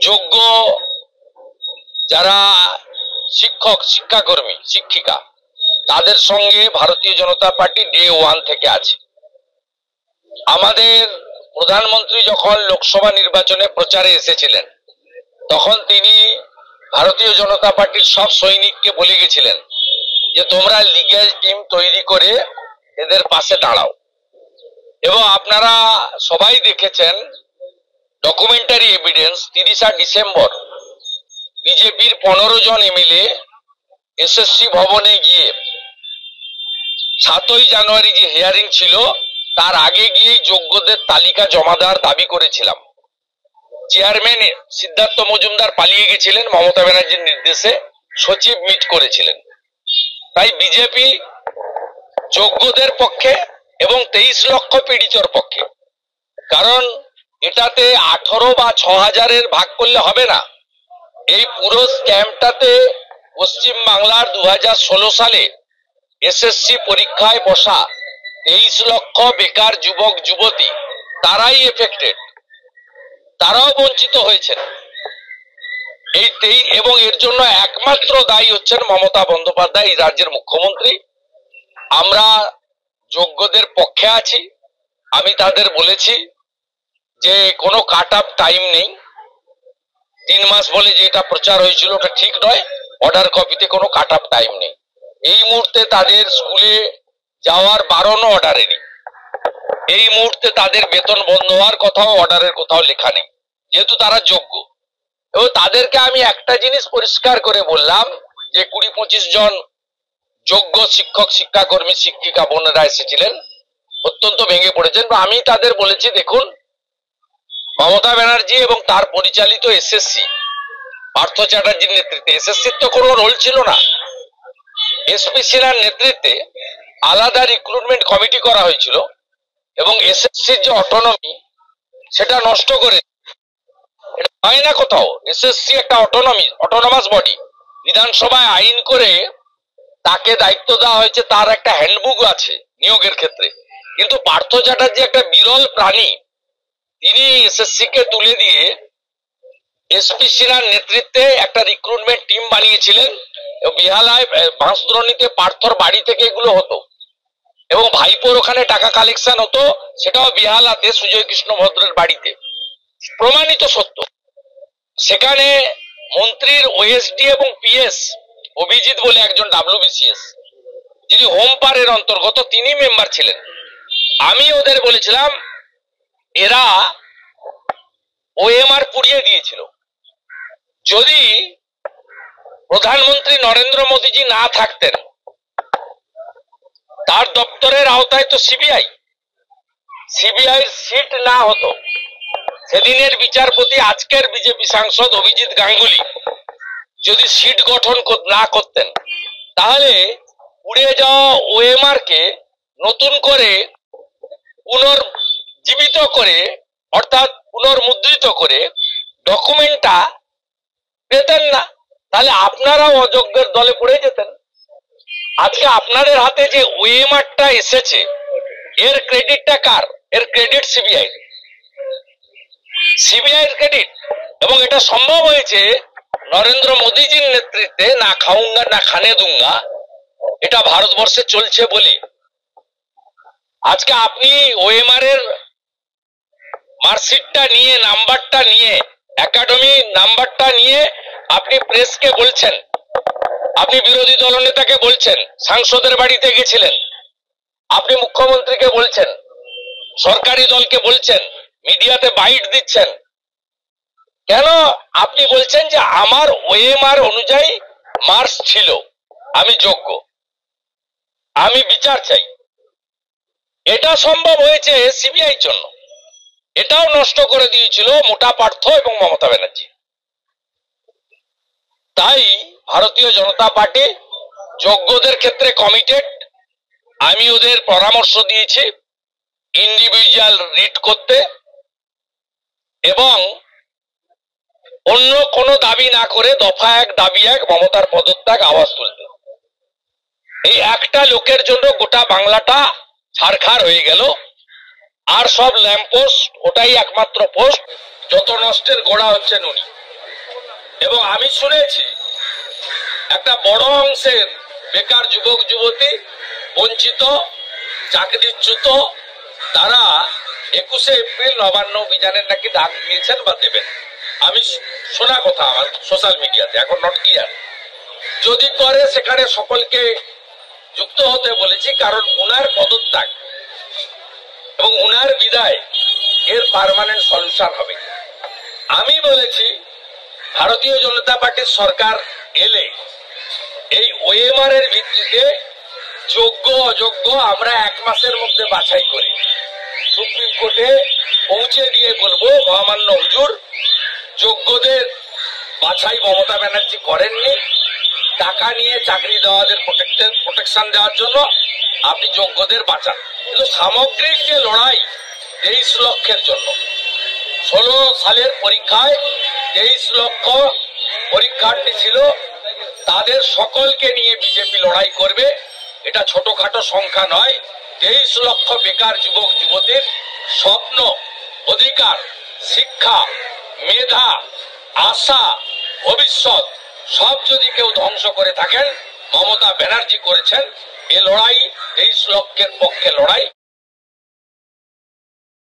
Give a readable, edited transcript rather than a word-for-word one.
যোগ্য যারা শিক্ষক, শিক্ষাকর্মী, শিক্ষিকা, তাদের সঙ্গে ভারতীয় জনতা পার্টি ডে ওয়ান থেকে আছে। আমাদের প্রধানমন্ত্রী যখন লোকসভা নির্বাচনে প্রচারে এসেছিলেন, তখন তিনি ভারতীয় জনতা পার্টির সব সৈনিককে বলে গেছিলেন যে তোমরা লিগ্যাল টিম তৈরি করে এদের পাশে দাঁড়াও। এবং আপনারা সবাই দেখেছেন ডকুমেন্টারি এভিডেন্স, 30 ডিসেম্বর বিজেপির 15 জন এমএলএ এসএসসি ভবনে গিয়ে 7ই জানুয়ারি যে হিয়ারিং ছিল তার আগে গিয়েই যোগ্যদের তালিকা জমা দেওয়ার দাবি করেছিলাম। চেয়ারম্যান সিদ্ধার্থ মজুমদার পালিয়ে গেছিলেন মমতা ব্যানার্জির নির্দেশে, সচিব মিট করেছিলেন। তাই বিজেপি যোগ্যদের পক্ষে এবং 23 লক্ষ পীড়িতর পক্ষে। কারণ এটাতে 18 বা 6000-এর ভাগ করলে হবে না। এই পুরো স্ক্যামটাতে পশ্চিম বাংলার 2016 সালে এসএসসি পরীক্ষায় বসা 23 লক্ষ বেকার যুবক যুবতী, তারাই এফেক্টেড, তারাও বঞ্চিত হয়েছেন। এবং এর জন্য একমাত্র দায়ী হচ্ছেন মমতা বন্দ্যোপাধ্যায়, এই রাজ্যের মুখ্যমন্ত্রী। আমরা যোগ্যদের পক্ষে আছি। আমি তাদের বলেছি যে কোনো কাট অফ টাইম নেই। 3 মাস বলে যে এটা প্রচার হয়েছিল ওটা ঠিক নয়। অর্ডার কপিতে কোনো কাট অফ টাইম নেই। এই মুহূর্তে তাদের স্কুলে যাওয়ার বারণও অর্ডারে নেই। এই মুহূর্তে তাদের বেতন বন্ধ হওয়ার কথাও অর্ডারের কোথাও লেখা নেই, যেহেতু তারা যোগ্য। এবং তাদেরকে আমি একটা জিনিস পরিষ্কার করে বললাম যে 20-25 জন যোগ্য শিক্ষক, শিক্ষাকর্মী, শিক্ষিকা বোনেরা এসেছিলেন, অত্যন্ত ভেঙে পড়েছেন। আমি তাদের বলেছি, দেখুন, মমতা ব্যানার্জি এবং তার পরিচালিত এসএসসি, পার্থ চ্যাটার্জির নেতৃত্বে, এসএসসির তো কোনো রোল ছিল না, এসপি সিনহার নেতৃত্বে আলাদা রিক্রুটমেন্ট কমিটি করা হয়েছিল এবং এসএসসির যে অটোনমি সেটা নষ্ট করে, এটা হয় না কোথাও। এসএসসি একটা অটোনমাস বডি, বিধানসভায় আইন করে তাকে দায়িত্ব দেওয়া হয়েছে, তার একটা হ্যান্ডবুক আছে নিয়োগের ক্ষেত্রে। কিন্তু পার্থ চ্যাটার্জি একটা বিরল প্রাণী, তিনি এসএসসি কে তুলে দিয়ে এসপি সিনহার নেতৃত্বে একটা রিক্রুটমেন্ট টিম বানিয়েছিলেন। বেহালায় বাঁশদ্রোণীতে পার্থর বাড়ি থেকে এগুলো হতো এবং ভাইপোর ওখানে টাকা কালেকশন হতো, সেটাও বেহালাতে সুজয় কৃষ্ণ ভদ্রের বাড়িতে, প্রমাণিত সত্য। সেখানে মন্ত্রীর ওএসডি এবং পিএস অভিজিৎ বলে একজন ডাব্লিউবিসিএস, যিনি হোম পারের অন্তর্গত, তিনি মেম্বার ছিলেন। আমি ওদের বলেছিলাম এরা ওএমআর পুড়িয়ে দিয়েছিল। যদি প্রধানমন্ত্রী নরেন্দ্র মোদীজি না থাকতেন, তার দপ্তরের আওতায় তো সিবিআইয়ের সিট না হতো, সেদিনের বিচারপতি আজকের বিজেপি সাংসদ অভিজিৎ গাঙ্গুলি যদি সিট গঠন না করতেন, তাহলে উড়ে যাওয়া ওএমআর কে নতুন করে পুনর্জীবিত করে, অর্থাৎ পুনর্মুদ্রিত করে ডকুমেন্টটা পেতেন না। তাহলে আপনারাও অযোগ্যের দলে পড়ে যেতেন। আজকে আপনাদের হাতে যে ওএমআরটা এসেছে, এর ক্রেডিটটা কার? এর ক্রেডিট সিবিআইয়ের ক্রেডিট। এবং এটা সম্ভব হয়েছে নরেন্দ্র মোদীজির নেতৃত্বে, না খাউঙ্গা না খানে দুঙ্গা, এটা ভারতবর্ষে চলছে বলে। আজকে আপনি ওএমআর এর মার্কশিটটা নিয়ে, নাম্বারটা নিয়ে, একাডেমি নাম্বারটা নিয়ে আপনি প্রেসকে বলছেন, আপনি বিরোধী দলনেতাকে বলছেন, সাংসদের বাড়িতে গেছিলেন, আপনি মুখ্যমন্ত্রীকে বলছেন, সরকারি দলকে বলছেন, মিডিয়াতে বাইট দিচ্ছেন। কেন? আপনি বলছেন যে আমার ওএমআর অনুযায়ী মার্কস ছিল, আমি যোগ্য, আমি বিচার চাই। এটা সম্ভব হয়েছে সিবিআইর জন্য। এটাও নষ্ট করে দিয়েছিল মোটা পার্থ এবং মমতা ব্যানার্জি। তাই ভারতীয় জনতা পার্টি যোগ্যদের ক্ষেত্রে কমিটেড। আমি ওদের পরামর্শ দিয়েছি ইন্ডিভিজুয়াল রিট করতে এবং অন্য কোনো দাবি না করে দফা 1 দাবি 1 মমতার পদত্যাগ আওয়াজ তুলতে। এই একটা লোকের জন্য গোটা বাংলাটা ছারখার হয়ে গেল। আর সব ল্যাম্পপোস্ট, ওটাই একমাত্র পোস্ট, যত নষ্টের গোড়া হচ্ছেন উনি। এবং আমি শুনেছি একটা বড় অংশের বেকার যুবক যুবতী, বঞ্চিত, চাকরিচ্যুত, তারা 21শে এপ্রিল নবান্ন অভিযানের নাকি ডাক দিয়েছেন বা দেবেন। আমি শোনা কথা আমার সোশ্যাল মিডিয়াতে, এখন নট ক্লিয়ার। যদি করে সেখানে সকলকে যুক্ত হতে বলেছি, কারণ উনার পদত্যাগ এবং উনার বিদায় এর পার্মানেন্ট সলিউশন হবে। আমি বলেছি ভারতীয় জনতা পার্টির সরকার এলে এই ওএমআর এর ভিত্তিতে যোগ্য অযোগ্য আমরা 1 মাসের মধ্যে বাছাই করি সুপ্রিম কোর্টে পৌঁছে দিয়ে বলবো, মহামান্য হুজুর, যোগ্যদের বাছাই মমতা ব্যানার্জি করেননি, টাকা নিয়ে চাকরি দেওয়াদের প্রোটেকশন দেওয়ার জন্য আপনি যোগ্যদের বাঁচান। কিন্তু সামগ্রিক যে লড়াই 23 লক্ষের জন্য, 16 সালের পরীক্ষায় 23 লক্ষ পরীক্ষার্থী ছিল, তাদের সকলকে নিয়ে বিজেপি লড়াই করবে। এটা ছোটখাটো সংখ্যা নয়। 23 লক্ষ বেকার যুবক যুবতীর স্বপ্ন, অধিকার, শিক্ষা, মেধা, আশা, ভবিষ্যৎ সব যদি কেউ ধ্বংস করে থাকেন, মমতা ব্যানার্জি করেছেন। এ লড়াই 23 লক্ষের পক্ষে লড়াই।